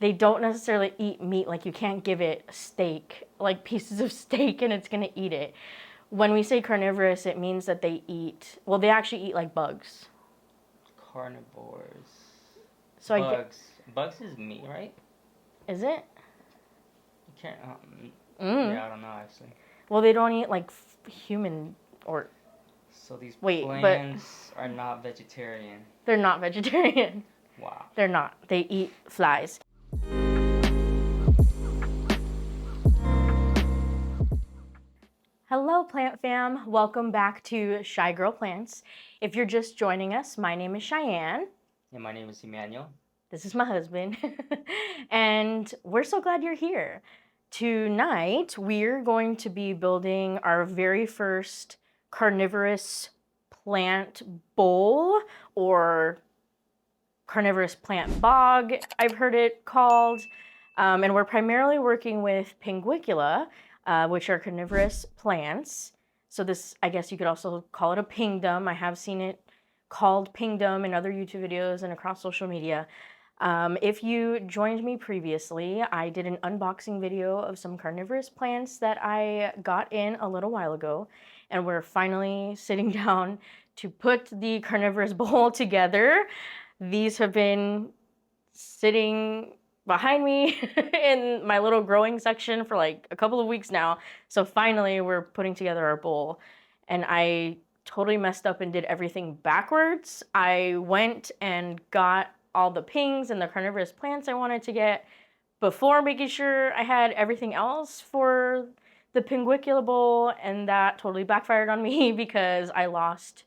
they don't necessarily eat meat. Like you can't give it steak, like pieces of steak, and it's gonna eat it. When we say carnivorous, it means that they eat, well, they actually eat like bugs. Carnivores. So bugs. Bugs is meat, right? Is it? You can't. Yeah, I don't know actually. Well, they don't eat like human or. So these plants are not vegetarian. They're not vegetarian. Wow. They're not. They eat flies. Hello, plant fam. Welcome back to Shy Girl Plants. If you're just joining us, my name is Cheyenne. And my name is Emmanuel. This is my husband. And we're so glad you're here. Tonight, we're going to be building our very first carnivorous plant bowl, or carnivorous plant bog, I've heard it called. And we're primarily working with Pinguicula, which are carnivorous plants. So this, I guess you could also call it a pingdom. I have seen it called pingdom in other YouTube videos and across social media. If you joined me previously, I did an unboxing video of some carnivorous plants that I got in a little while ago, and we're finally sitting down to put the carnivorous bowl together. These have been sitting behind me in my little growing section for like a couple of weeks now. So finally we're putting together our bowl, and I totally messed up and did everything backwards. I went and got all the pings and the carnivorous plants I wanted to get before making sure I had everything else for the Pinguicula bowl, and that totally backfired on me because I lost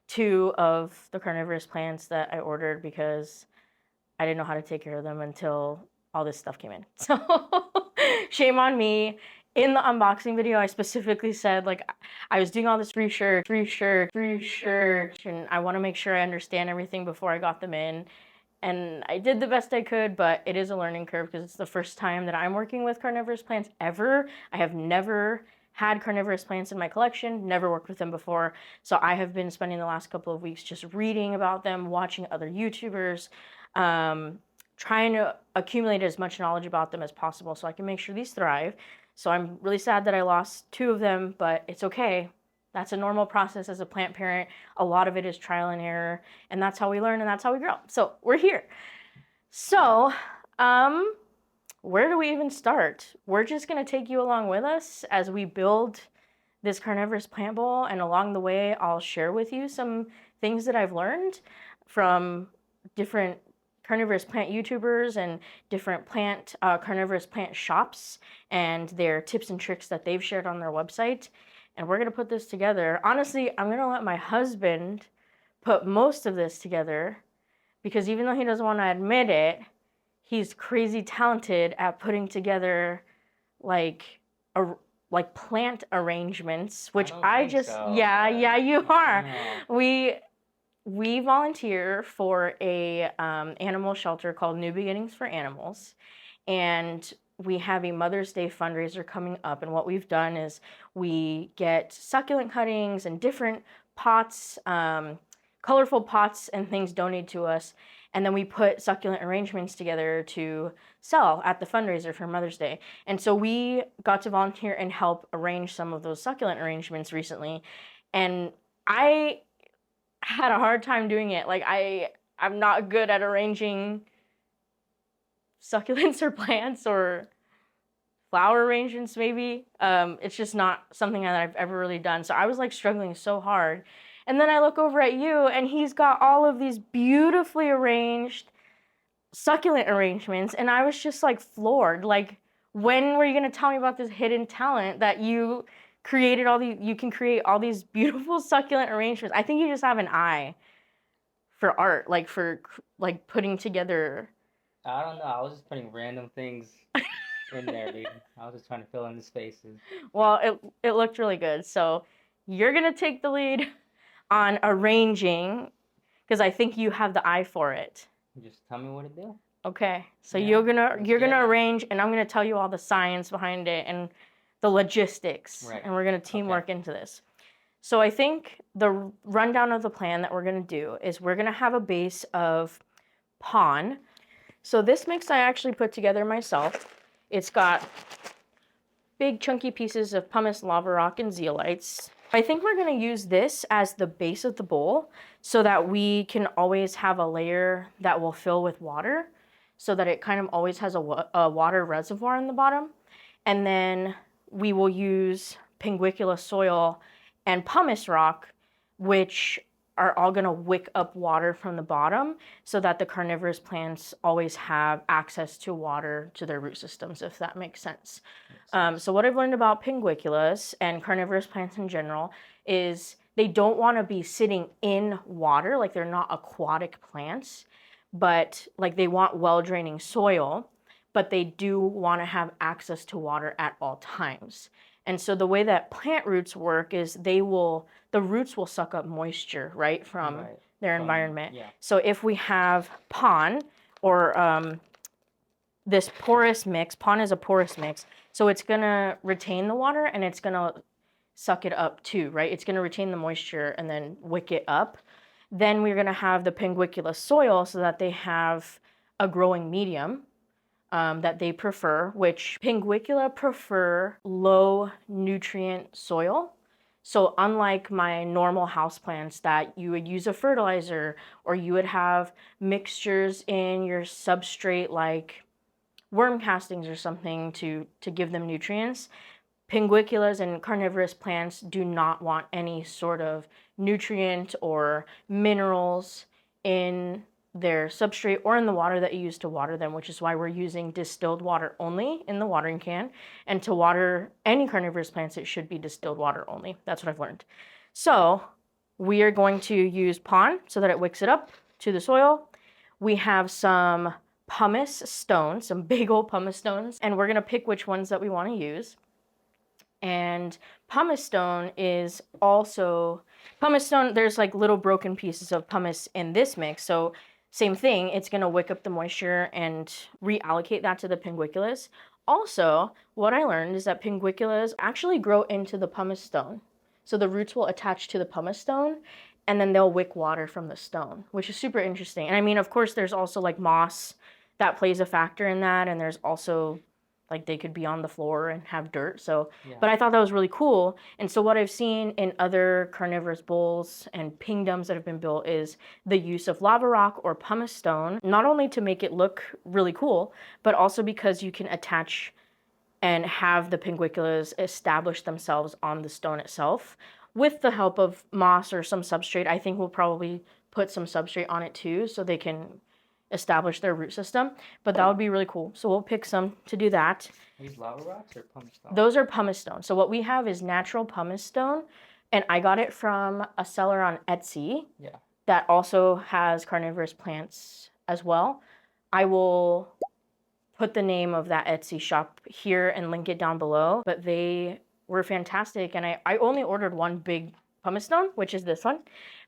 2 of the carnivorous plants that I ordered because I didn't know how to take care of them until all this stuff came in. So shame on me. In the unboxing video, I specifically said, like, I was doing all this research, and I want to make sure I understand everything before I got them in. And I did the best I could, but it is a learning curve because it's the first time that I'm working with carnivorous plants ever. I have never had carnivorous plants in my collection, never worked with them before. So I have been spending the last couple of weeks just reading about them, watching other YouTubers, trying to accumulate as much knowledge about them as possible so I can make sure these thrive. So I'm really sad that I lost 2 of them, but it's okay. That's a normal process as a plant parent. A lot of it is trial and error, and that's how we learn and that's how we grow. So we're here. So, where do we even start? We're just gonna take you along with us as we build this carnivorous plant bowl, and along the way, I'll share with you some things that I've learned from different carnivorous plant YouTubers and different carnivorous plant shops and their tips and tricks that they've shared on their website. And we're gonna put this together. Honestly, I'm gonna let my husband put most of this together because even though he doesn't want to admit it, he's crazy talented at putting together like plant arrangements, which yeah, you are. No. We volunteer for a animal shelter called New Beginnings for Animals, and we have a Mother's Day fundraiser coming up. And what we've done is we get succulent cuttings and different pots, colorful pots and things donated to us, and then we put succulent arrangements together to sell at the fundraiser for Mother's Day. And so we got to volunteer and help arrange some of those succulent arrangements recently, and I had a hard time doing it. Like I'm not good at arranging succulents or plants or flower arrangements maybe. It's just not something that I've ever really done. So I was like struggling so hard. And then I look over at you and he's got all of these beautifully arranged succulent arrangements, and I was just like floored. Like, when were you gonna tell me about this hidden talent that you created you can create all these beautiful succulent arrangements? I think you just have an eye for art, like for like putting together. I don't know. I was just putting random things in there, dude. I was just trying to fill in the spaces. Well, it looked really good. So you're gonna take the lead on arranging because I think you have the eye for it. Just tell me what to do. Okay. So you're gonna arrange, and I'm gonna tell you all the science behind it and the logistics, right. And we're gonna teamwork into this. So I think the rundown of the plan that we're gonna do is we're gonna have a base of pon. So this mix I actually put together myself. It's got big chunky pieces of pumice, lava rock, and zeolites. I think we're gonna use this as the base of the bowl so that we can always have a layer that will fill with water so that it kind of always has a water reservoir in the bottom. And then we will use pinguicula soil and pumice rock, which are all gonna wick up water from the bottom so that the carnivorous plants always have access to water to their root systems, if that makes sense. So what I've learned about pinguiculas and carnivorous plants in general is they don't wanna be sitting in water, like they're not aquatic plants, but like they want well-draining soil, but they do wanna have access to water at all times. And so the way that plant roots work is the roots will suck up moisture, right, from their environment. Yeah. So if we have pon or this porous mix, pon is a porous mix, so it's gonna retain the water and it's gonna suck it up too, right? It's gonna retain the moisture and then wick it up. Then we're gonna have the pinguicula soil so that they have a growing medium that they prefer, which pinguicula prefer low nutrient soil. So unlike my normal houseplants that you would use a fertilizer or you would have mixtures in your substrate like worm castings or something to give them nutrients, pinguiculas and carnivorous plants do not want any sort of nutrient or minerals in their substrate or in the water that you use to water them, which is why we're using distilled water only in the watering can. And to water any carnivorous plants, it should be distilled water only. That's what I've learned. So we are going to use pon so that it wicks it up to the soil. We have some pumice stones, some big old pumice stones, and we're gonna pick which ones that we wanna use. And pumice stone is also, pumice stone, there's like little broken pieces of pumice in this mix. So same thing, it's gonna wick up the moisture and reallocate that to the pinguiculas. Also, what I learned is that pinguiculas actually grow into the pumice stone. So the roots will attach to the pumice stone and then they'll wick water from the stone, which is super interesting. And I mean, of course, there's also like moss that plays a factor in that. And there's also like they could be on the floor and have dirt. So, but I thought that was really cool. And so what I've seen in other carnivorous bowls and pingdoms that have been built is the use of lava rock or pumice stone, not only to make it look really cool, but also because you can attach and have the pinguiculas establish themselves on the stone itself with the help of moss or some substrate. I think we'll probably put some substrate on it too so they can establish their root system, but that would be really cool. So we'll pick some to do that. Are these lava rocks or pumice stone? Those are pumice stone. So what we have is natural pumice stone, and I got it from a seller on Etsy that also has carnivorous plants as well. I will put the name of that Etsy shop here and link it down below, but they were fantastic, and I only ordered one big pumice stone, which is this one,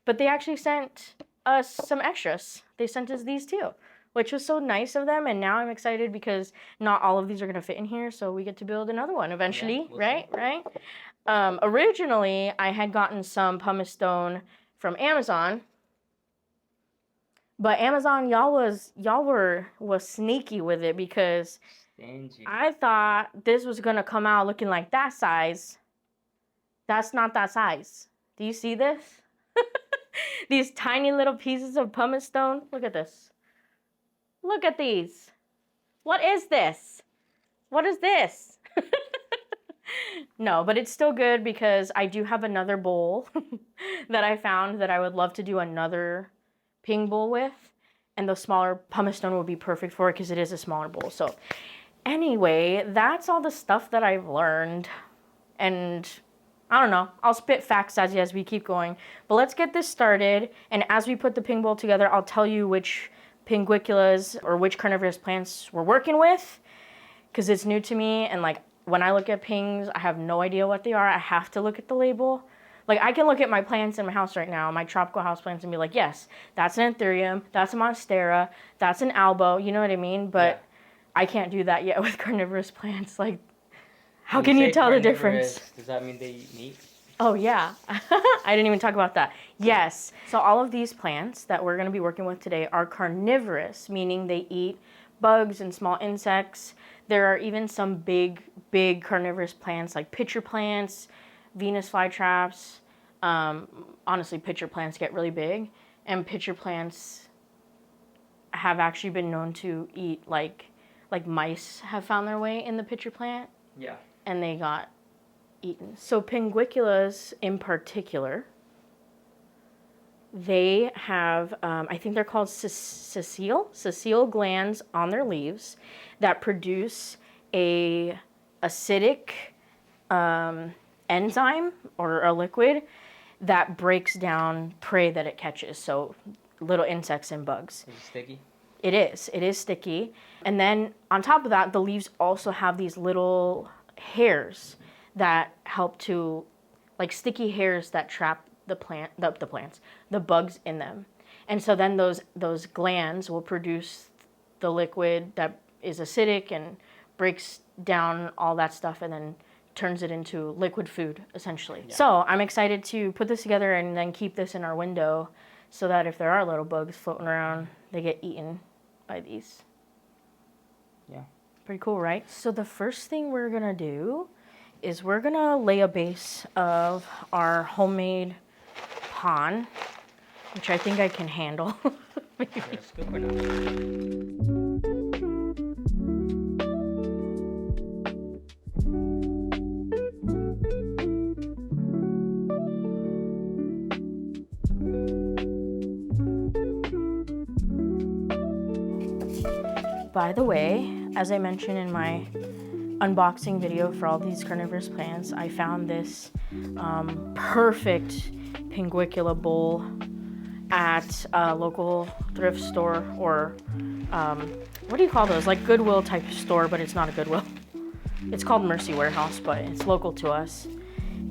but they actually sent us some extras. They sent us these too, which was so nice of them. And now I'm excited because not all of these are going to fit in here. So we get to build another one eventually, right? Originally, I had gotten some pumice stone from Amazon, but Amazon, y'all was sneaky with it because Stingy. I thought this was going to come out looking like that size. That's not that size. Do you see this? These tiny little pieces of pumice stone. Look at this. Look at these. What is this? What is this? No, but it's still good because I do have another bowl that I found that I would love to do another ping bowl with. And the smaller pumice stone would be perfect for it because it is a smaller bowl. So anyway, that's all the stuff that I've learned. And I don't know, I'll spit facts as we keep going. But let's get this started. And as we put the ping bowl together, I'll tell you which pinguiculas or which carnivorous plants we're working with, because it's new to me. And like when I look at pings, I have no idea what they are. I have to look at the label. Like I can look at my plants in my house right now, my tropical house plants, and be like, yes, that's an anthurium, that's a monstera, that's an albo, you know what I mean? But I can't do that yet with carnivorous plants. Like, how can you tell the difference? Does that mean they eat meat? Oh, yeah. I didn't even talk about that. Yes. So all of these plants that we're going to be working with today are carnivorous, meaning they eat bugs and small insects. There are even some big carnivorous plants like pitcher plants, Venus flytraps. Honestly, pitcher plants get really big, and pitcher plants have actually been known to eat like mice have found their way in the pitcher plant. Yeah. And they got eaten. So pinguiculas in particular, they have, I think they're called sessile glands on their leaves that produce a acidic enzyme or a liquid that breaks down prey that it catches. So little insects and bugs. Is it sticky? It is sticky. And then on top of that, the leaves also have these little hairs that help to, like sticky hairs that trap the bugs in them. And so then those glands will produce the liquid that is acidic and breaks down all that stuff and then turns it into liquid food, essentially. Yeah. So I'm excited to put this together and then keep this in our window so that if there are little bugs floating around, they get eaten by these. Yeah. Pretty cool, right? So the first thing we're gonna do is we're gonna lay a base of our homemade pond, which I think I can handle. By the way, as I mentioned in my unboxing video for all these carnivorous plants, I found this perfect pinguicula bowl at a local thrift store, or what do you call those? Like Goodwill type of store, but it's not a Goodwill. It's called Mercy Warehouse, but it's local to us.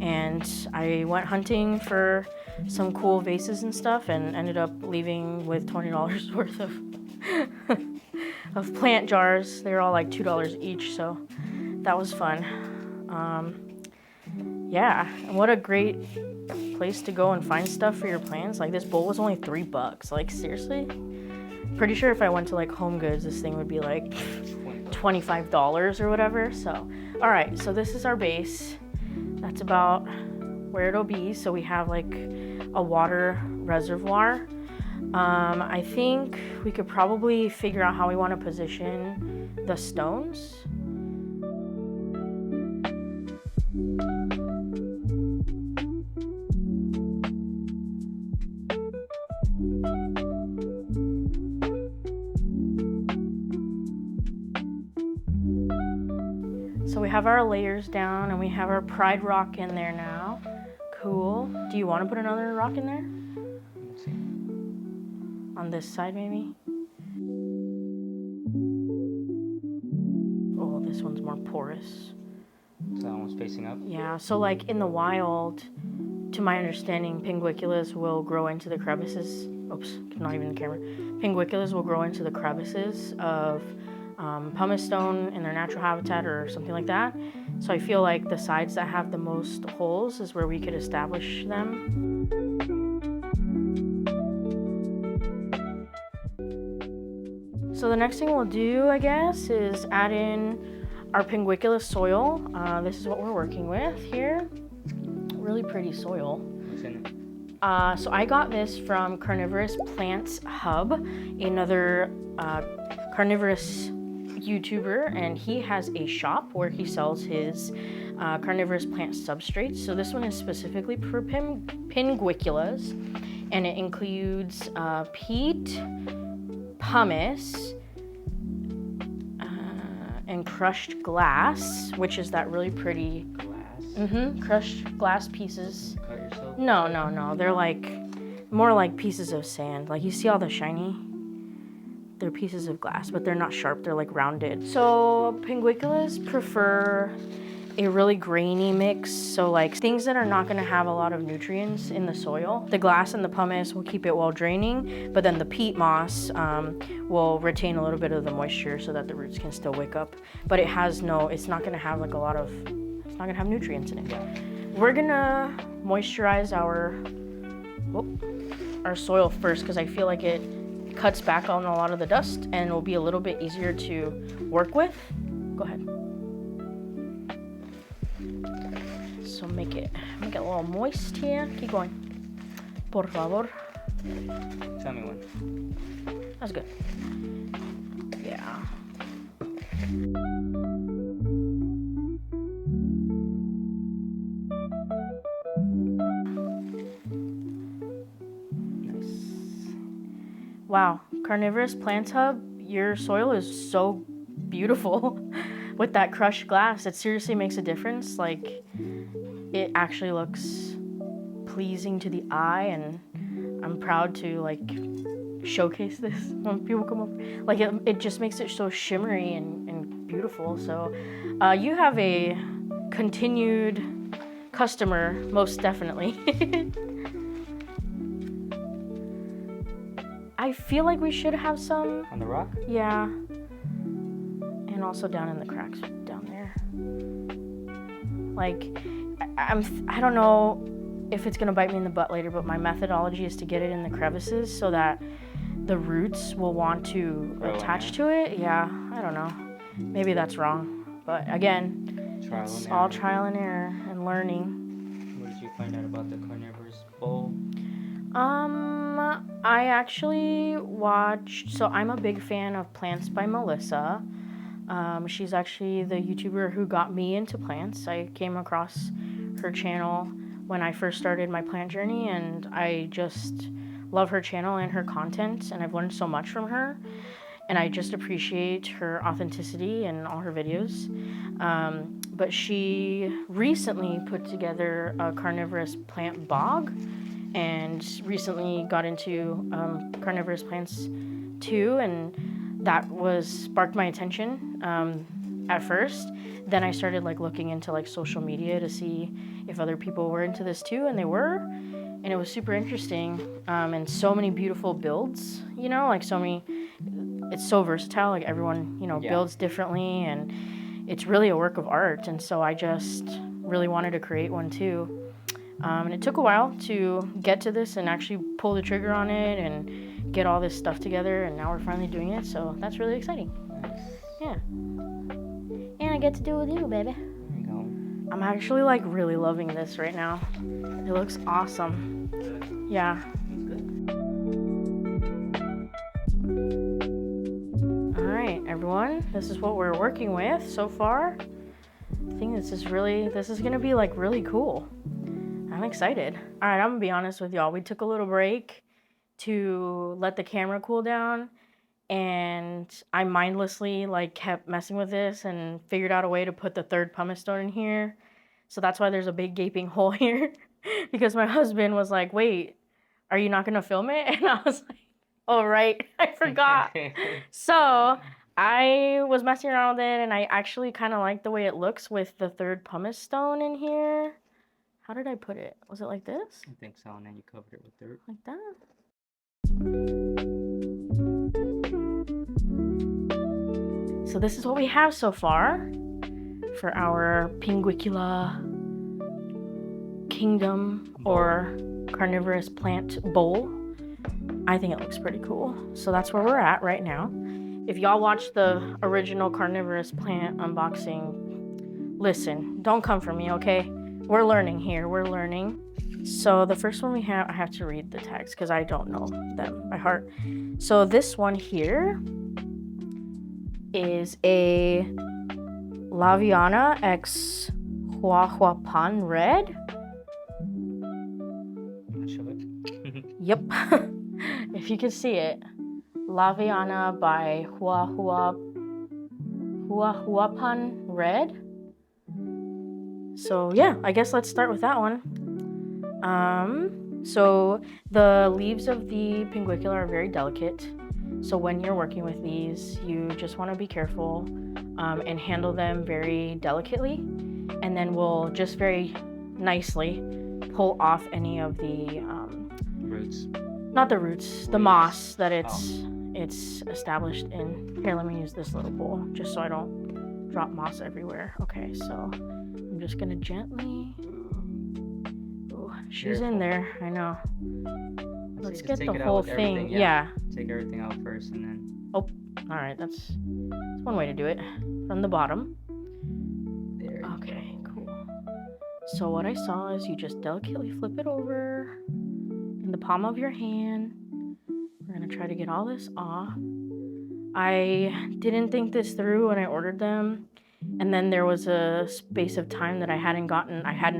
And I went hunting for some cool vases and stuff and ended up leaving with $20 worth of plant jars. They were all like $2 each, so that was fun. Yeah, and what a great place to go and find stuff for your plants. Like this bowl was only $3. Like seriously? Pretty sure if I went to like Home Goods, this thing would be like $25 or whatever. So, all right, so this is our base. That's about where it'll be. So we have like a water reservoir. I think we could probably figure out how we want to position the stones. So we have our layers down and we have our pride rock in there now. Cool. Do you want to put another rock in there? Let's see. On this side, maybe? Oh, this one's more porous. So that one's facing up? Yeah, so like in the wild, to my understanding, pinguiculas will grow into the crevices. Oops, not even the camera. Pinguiculas will grow into the crevices of pumice stone in their natural habitat or something like that. So I feel like the sides that have the most holes is where we could establish them. So the next thing we'll do, I guess, is add in our pinguicula soil. This is what we're working with here. Really pretty soil. What's in it? So I got this from Carnivorous Plants Hub, another carnivorous YouTuber, and he has a shop where he sells his carnivorous plant substrates. So this one is specifically for pinguiculas, and it includes peat, pumice, and crushed glass, which is that really pretty Glass? Crushed glass pieces. Cut yourself? No. They're like more like pieces of sand. Like you see all the shiny? They're pieces of glass, but they're not sharp. They're like rounded. So pinguiculas prefer a really grainy mix. So like things that are not gonna have a lot of nutrients in the soil. The glass and the pumice will keep it well draining, but then the peat moss will retain a little bit of the moisture so that the roots can still wake up. But it's not gonna have like it's not gonna have nutrients in it. We're gonna moisturize our soil first because I feel like it cuts back on a lot of the dust and will be a little bit easier to work with. Go ahead. So make it a little moist here. Keep going. Por favor. Tell me when. That's good. Yeah. Wow, Carnivorous Plant Hub, your soil is so beautiful with that crushed glass. It seriously makes a difference. Like, it actually looks pleasing to the eye, and I'm proud to like showcase this when people come up. Like, it just makes it so shimmery and beautiful. So you have a continued customer, most definitely. I feel like we should have some On the rock? Yeah. And also down in the cracks down there. Like, I don't know if it's gonna bite me in the butt later, but my methodology is to get it in the crevices so that the roots will want to attach to it. Yeah, I don't know. Maybe that's wrong. But again, it's all trial and error and learning. What did you find out about the carnivorous bowl? I actually watched, so I'm a big fan of Plants by Melissa. She's actually the YouTuber who got me into plants. I came across her channel when I first started my plant journey, and I just love her channel and her content, and I've learned so much from her, and I just appreciate her authenticity in all her videos. But she recently put together a carnivorous plant bog, and recently got into carnivorous plants too, and that sparked my attention at first. Then I started like looking into like social media to see if other people were into this too, and they were, and it was super interesting, and so many beautiful builds, you know, like so many, it's so versatile, like everyone, you know, builds differently, and it's really a work of art, and so I just really wanted to create one too. And it took a while to get to this and actually pull the trigger on it and get all this stuff together, and now we're finally doing it, so that's really exciting. Nice. Yeah. And I get to do it with you, baby. There you go. I'm actually like really loving this right now. It looks awesome. Yeah. All right, everyone, this is what we're working with so far. I think this is gonna be like really cool. I'm excited. All right, I'm gonna be honest with y'all. We took a little break to let the camera cool down, and I mindlessly like kept messing with this and figured out a way to put the third pumice stone in here. So that's why there's a big gaping hole here, because my husband was like, "Wait, are you not gonna film it?" And I was like, "Oh right, I forgot." So I was messing around with it, and I actually kind of like the way it looks with the third pumice stone in here. How did I put it? Was it like this? I think so, and then you covered it with dirt. Like that? So this is what we have so far for our Pinguicula kingdom or carnivorous plant bowl. I think it looks pretty cool. So that's where we're at right now. If y'all watched the original carnivorous plant unboxing, listen, don't come for me, okay? We're learning here, we're learning. So the first one we have, I have to read the tags because I don't know them by heart. So this one here is a Laviana X Huahuapan Red. Show it. Yep. If you can see it. Laviana by Huahuapan Red. So yeah, I guess let's start with that one. So the leaves of the Pinguicula are very delicate. So when you're working with these, you just want to be careful and handle them very delicately. And then we'll just very nicely pull off any of the Roots. Not the roots, the moss that it's established in. Here, let me use this little bowl just so I don't drop moss everywhere. Okay, so I'm just gonna gently. Ooh, she's in there. I know. Let's Just get take the it out whole with everything, thing. Yeah. Take everything out first and then. Oh, all right. That's one way to do it. From the bottom. There you Okay, go. cool. So what I saw is you just delicately flip it over in the palm of your hand. We're gonna try to get all this off. I didn't think this through when I ordered them. And then there was a space of time that I hadn't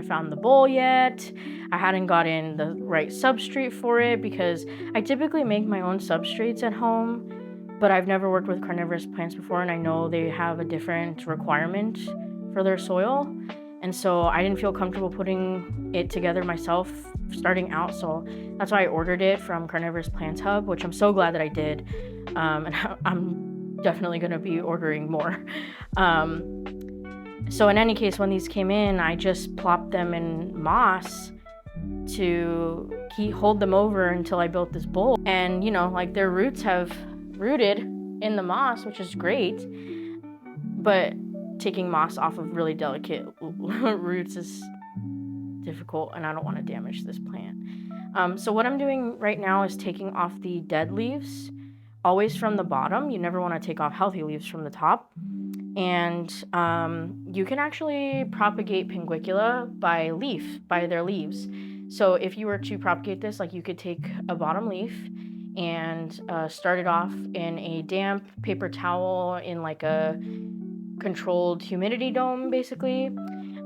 found the bowl yet. I hadn't gotten the right substrate for it because I typically make my own substrates at home, but I've never worked with carnivorous plants before, and I know they have a different requirement for their soil. And so I didn't feel comfortable putting it together myself starting out. So that's why I ordered it from Carnivorous Plant Hub, which I'm so glad that I did. And I'm definitely going to be ordering more. So in any case, when these came in, I just plopped them in moss to hold them over until I built this bowl. And, you know, like their roots have rooted in the moss, which is great. But taking moss off of really delicate roots is difficult, and I don't want to damage this plant. So what I'm doing right now is taking off the dead leaves, always from the bottom. You never want to take off healthy leaves from the top. And you can actually propagate Pinguicula by their leaves. So if you were to propagate this, like you could take a bottom leaf and start it off in a damp paper towel in like a controlled humidity dome, basically.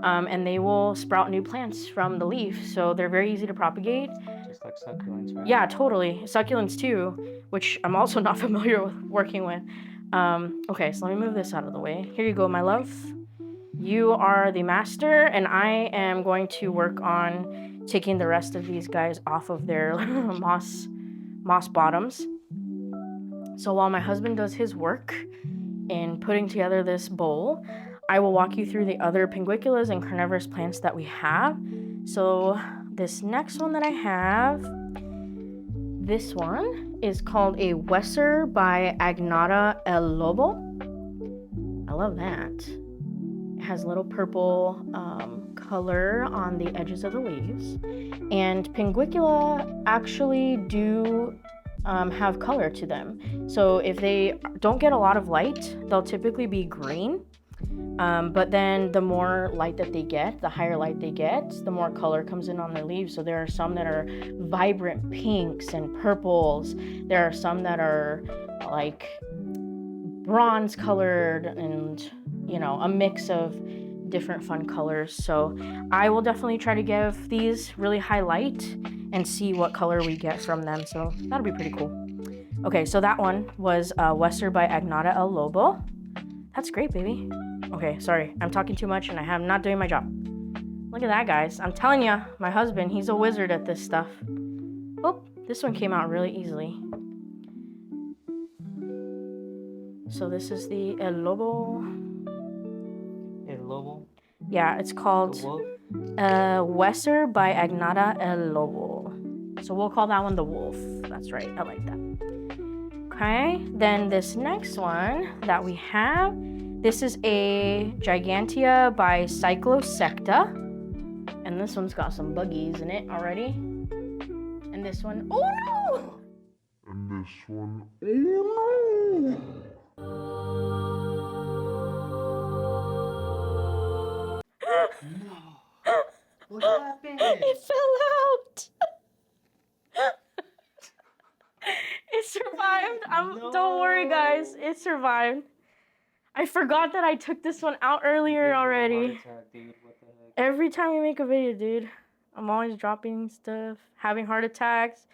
And they will sprout new plants from the leaf. So they're very easy to propagate. Just like succulents, right? Yeah, totally. Succulents too, which I'm also not familiar with working with. Okay, so let me move this out of the way. Here you go, my love. You are the master, and I am going to work on taking the rest of these guys off of their moss bottoms. So while my husband does his work in putting together this bowl, I will walk you through the other pinguiculas and carnivorous plants that we have. So this next one that I have, this one is called a Wesser by Agnata El Lobo. I love that. It has a little purple color on the edges of the leaves. And Pinguicula actually do have color to them. So if they don't get a lot of light, they'll typically be green. But then the more light that they get, the higher light they get, the more color comes in on their leaves. So there are some that are vibrant pinks and purples. There are some that are like bronze colored and, you know, a mix of different fun colors. So I will definitely try to give these really high light and see what color we get from them. So that'll be pretty cool. Okay, so that one was Wesser by Agnata El Lobo. That's great, baby. Okay, sorry, I'm talking too much and I'm not doing my job. Look at that, guys. I'm telling you, my husband, he's a wizard at this stuff. Oh, this one came out really easily. So this is the El Lobo. El Lobo? Yeah, it's called Wesser by Agnata El Lobo. So we'll call that one the wolf. That's right, I like that. Okay, then this next one that we have, this is a Gigantea by Cyclosecta. And this one's got some buggies in it already. And this one, oh no! And this one, oh No. What happened? It fell out! It survived. Don't worry, guys. It survived. I forgot that I took this one out earlier already. Dude, what the heck? Every time we make a video, dude, I'm always dropping stuff, having heart attacks.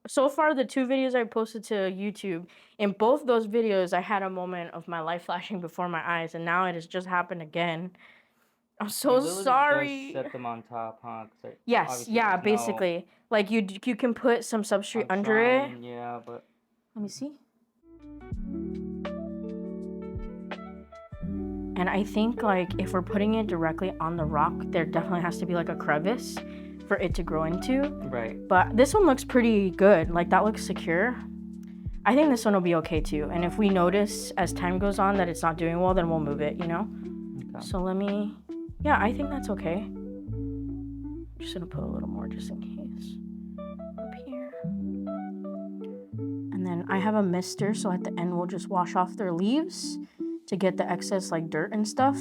So far, the 2 videos I posted to YouTube, in both those videos, I had a moment of my life flashing before my eyes, and now it has just happened again. I'm so sorry. Just set them on top, huh? Yes, yeah, basically. Like you can put some substrate under it. Yeah, but let me see. And I think like if we're putting it directly on the rock, there definitely has to be like a crevice for it to grow into. Right. But this one looks pretty good. Like that looks secure. I think this one will be okay too. And if we notice as time goes on that it's not doing well, then we'll move it, you know? Okay. So yeah, I think that's okay. Just gonna put a little more just in case. Up here. then I have a mister, so at the end we'll just wash off their leaves to get the excess like dirt and stuff.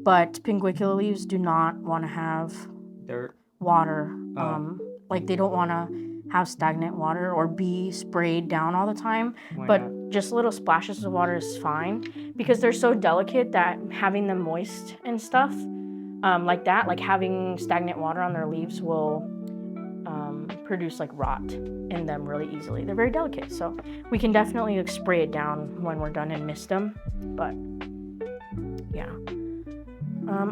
But pinguicula leaves do not want to have Dirt. water. Oh. Like they don't want to have stagnant water or be sprayed down all the time. Why But not? just little splashes of water is fine because they're so delicate that having them moist and stuff like that, like having stagnant water on their leaves will produce like rot in them really easily. They're very delicate, so we can definitely like, spray it down when we're done and mist them. But yeah.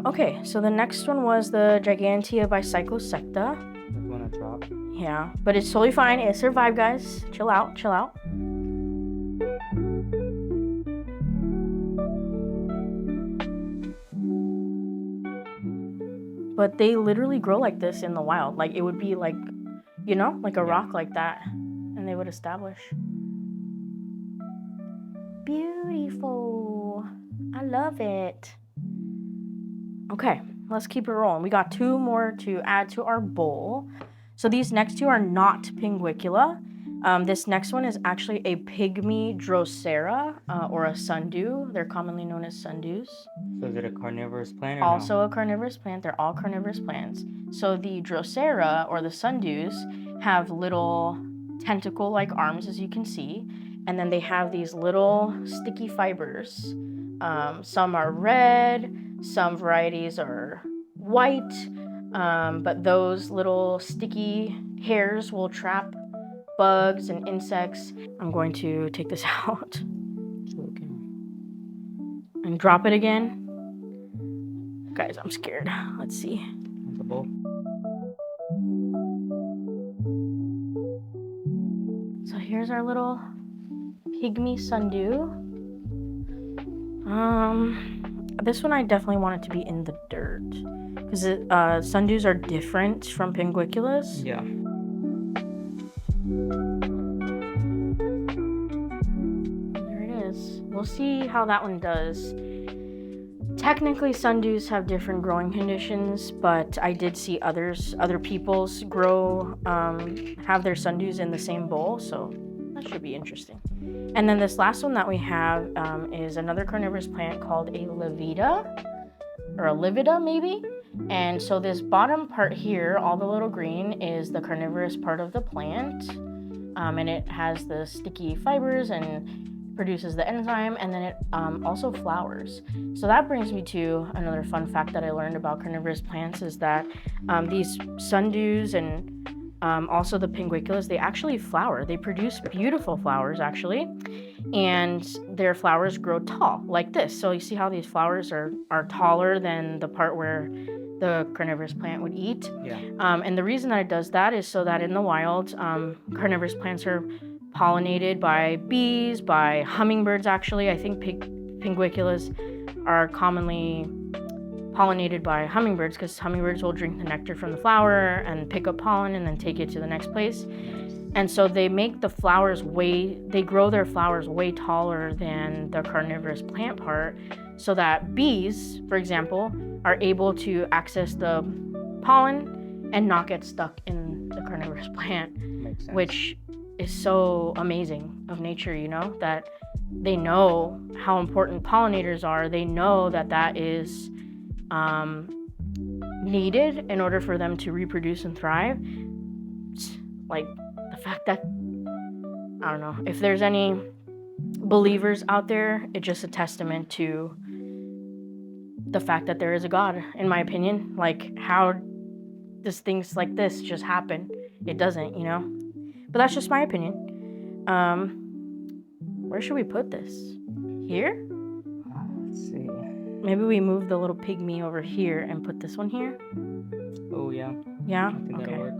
Okay, so the next one was the Gigantea bicyclosecta. That's one I dropped. Yeah, but it's totally fine. It survived, guys. Chill out, chill out. But they literally grow like this in the wild. Like it would be like, you know, like a rock like that. And they would establish. Beautiful. I love it. Okay, let's keep it rolling. We got 2 more to add to our bowl. So these next 2 are not pinguicula. This next one is actually a pygmy drosera or a sundew. They're commonly known as sundews. So is it a carnivorous plant or Also no? a carnivorous plant. They're all carnivorous plants. So the drosera or the sundews have little tentacle-like arms, as you can see, and then they have these little sticky fibers. Some are red, some varieties are white, but those little sticky hairs will trap bugs and insects. I'm going to take this out and drop it again. Guys, I'm scared. Let's see. The bowl. So here's our little pygmy sundew. This one I definitely want it to be in the dirt because sundews are different from pinguiculas. Yeah. There it is. We'll see how that one does. Technically, sundews have different growing conditions, but I did see other people's grow, have their sundews in the same bowl, so that should be interesting. And then this last one that we have is another carnivorous plant called a livida, or a livida maybe. And so this bottom part here, all the little green, is the carnivorous part of the plant. And it has the sticky fibers and produces the enzyme, and then it also flowers. So that brings me to another fun fact that I learned about carnivorous plants is that these sundews and also the pinguiculas, they actually flower. They produce beautiful flowers actually, and their flowers grow tall like this. So you see how these flowers are taller than the part where the carnivorous plant would eat. Yeah. And the reason that it does that is so that in the wild, carnivorous plants are pollinated by bees, by hummingbirds actually. I think pinguiculas are commonly pollinated by hummingbirds because hummingbirds will drink the nectar from the flower and pick up pollen and then take it to the next place. And so they make the flowers they grow their flowers way taller than the carnivorous plant part so that bees, for example, are able to access the pollen and not get stuck in the carnivorous plant. Makes sense. Which is so amazing of nature, you know, that they know how important pollinators are. They know that that is needed in order for them to reproduce and thrive. Like the fact that, I don't know, if there's any believers out there, it's just a testament to the fact that there is a God, in my opinion. Like, how does things like this just happen? It doesn't, you know? But that's just my opinion. Where should we put this? Here? Let's see. Maybe we move the little pygmy over here and put this one here? Oh, yeah. Yeah? I think Okay. that'll work.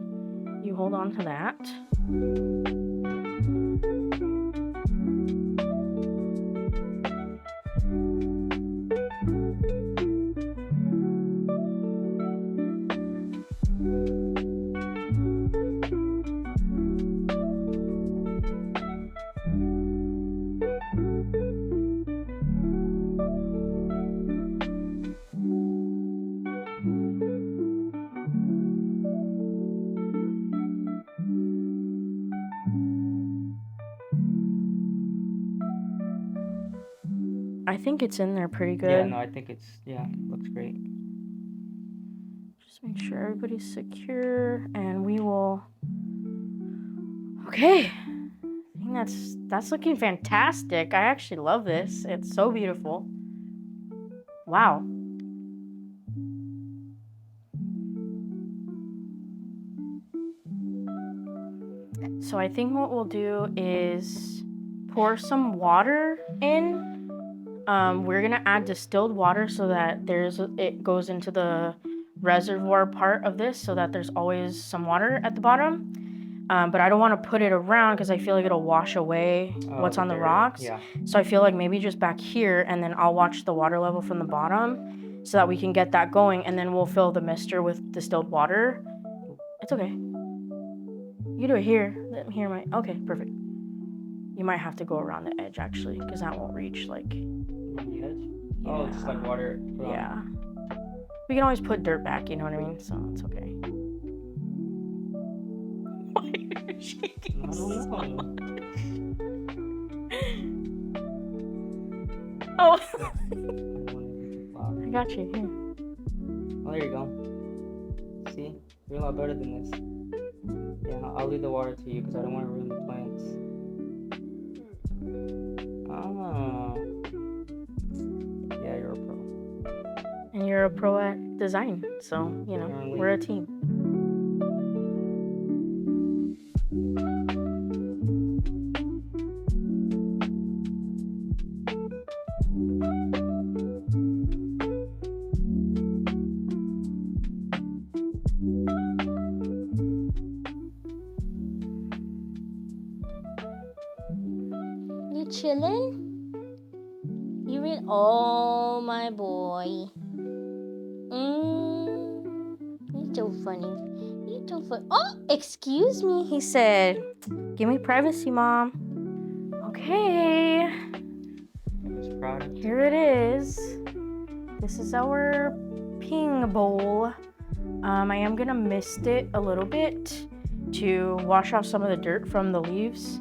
You hold on to that. I think it's in there pretty good. Yeah, no, I think it's, looks great. Just make sure everybody's secure, and we will. Okay, I think that's looking fantastic. I actually love this. It's so beautiful. Wow. So I think what we'll do is pour some water in. We're gonna add distilled water so that it goes into the reservoir part of this, so that there's always some water at the bottom. But I don't want to put it around because I feel like it'll wash away what's on the rocks. Yeah. So I feel like maybe just back here, and then I'll watch the water level from the bottom so that we can get that going, and then we'll fill the mister with distilled water. It's okay. You do it here. Let me hear my. Okay, perfect. You might have to go around the edge actually, because that won't reach like. On the edge? Yeah. Oh, it's like water. Yeah. We can always put dirt back, you know what I mean? So it's okay. Why are you shaking? I don't know. Oh. Wow. I got you. Here. Oh, there you go. See? You're a lot better than this. Yeah, I'll leave the water to you because I don't want to ruin the plants. Ah. Yeah, you're a pro. And you're a pro at design, so, you know, Apparently. we're a team. You chillin'? You read? Oh, my boy. He's so funny. He's so funny. Oh, excuse me, he said. Give me privacy, Mom. Okay. Here it is. This is our ping bowl. I am gonna mist it a little bit to wash off some of the dirt from the leaves.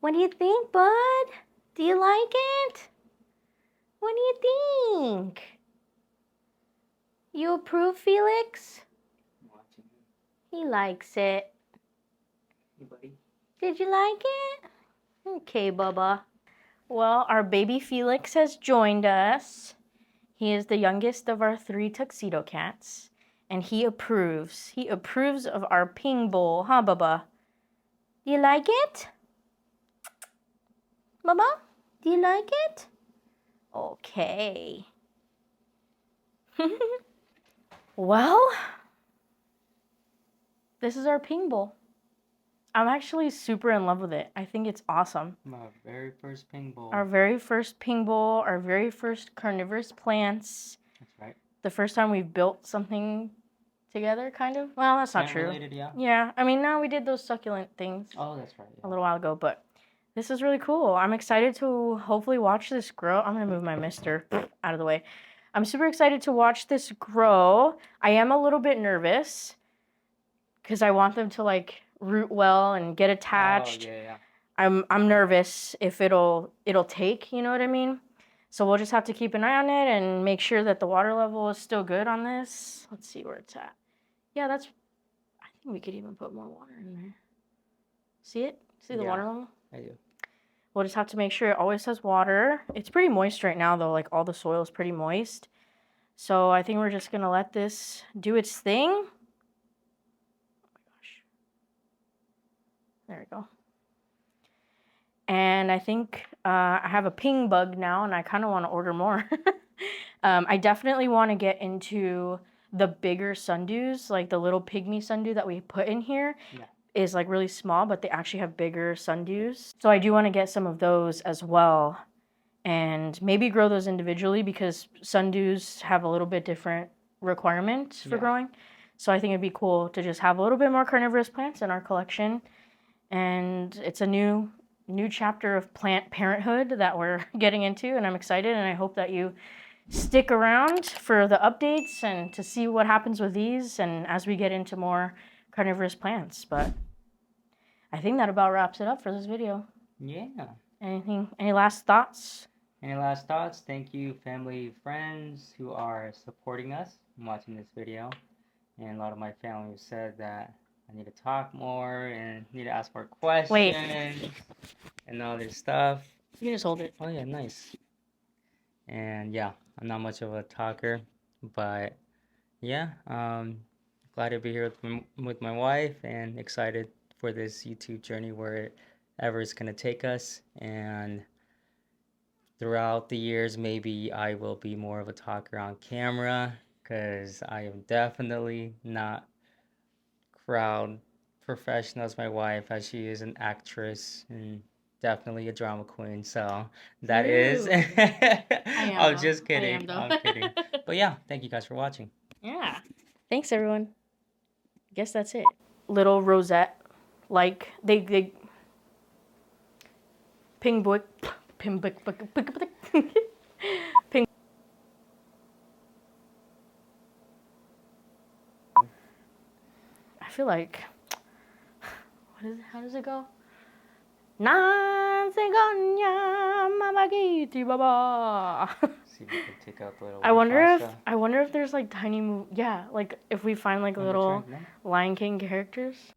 What do you think, bud? Do you like it? What do you think? You approve, Felix? I'm watching you. He likes it. Hey, buddy. Did you like it? Okay, Bubba. Well, our baby Felix has joined us. He is the youngest of our 3 tuxedo cats, and he approves. He approves of our ping bowl, huh, Bubba? Do you like it? Bubba, do you like it? Okay. Well, this is our ping bowl. I'm actually super in love with it. I think it's awesome. My very first ping bowl. Our very first ping bowl, our very first carnivorous plants. That's right. The first time we've built something together, kind of. Well, that's not true. Related, yeah. Yeah, I mean, no, we did those succulent things Oh, that's right. a little while ago, but this is really cool. I'm excited to hopefully watch this grow. I'm going to move my mister out of the way. I'm super excited to watch this grow. I am a little bit nervous because I want them to like root well and get attached. Oh, yeah. I'm nervous if it'll take, you know what I mean? So we'll just have to keep an eye on it and make sure that the water level is still good on this. Let's see where it's at. Yeah, I think we could even put more water in there. See it? See the water level? I do. We'll just have to make sure it always has water. It's pretty moist right now, though. Like, all the soil is pretty moist. So I think we're just going to let this do its thing. Oh, my gosh. There we go. And I think I have a ping bug now, and I kind of want to order more. I definitely want to get into the bigger sundews, like the little pygmy sundew that we put in here. Yeah. Is like really small, but they actually have bigger sundews. So I do want to get some of those as well and maybe grow those individually because sundews have a little bit different requirements for growing. So I think it'd be cool to just have a little bit more carnivorous plants in our collection. And it's a new chapter of plant parenthood that we're getting into, and I'm excited, and I hope that you stick around for the updates and to see what happens with these and as we get into more carnivorous plants. But I think that about wraps it up for this video. Yeah. Any last thoughts? Any last thoughts? Thank you, family, friends who are supporting us and watching this video. And a lot of my family said that I need to talk more and need to ask more questions and all this stuff. You can just hold it. Oh yeah, nice. And yeah, I'm not much of a talker, but yeah, glad to be here with my wife and excited for this YouTube journey wherever it's gonna take us. And throughout the years, maybe I will be more of a talker on camera, because I am definitely not crowd professional as my wife, as she is an actress and definitely a drama queen. So that is. I'm just kidding. I'm kidding. But yeah, thank you guys for watching. Yeah. Thanks, everyone. Guess that's it. Little rosette, like they ping. I feel like, how does it go? See if we can take out the little. I wonder if there's like tiny like if we find like little Lion King characters.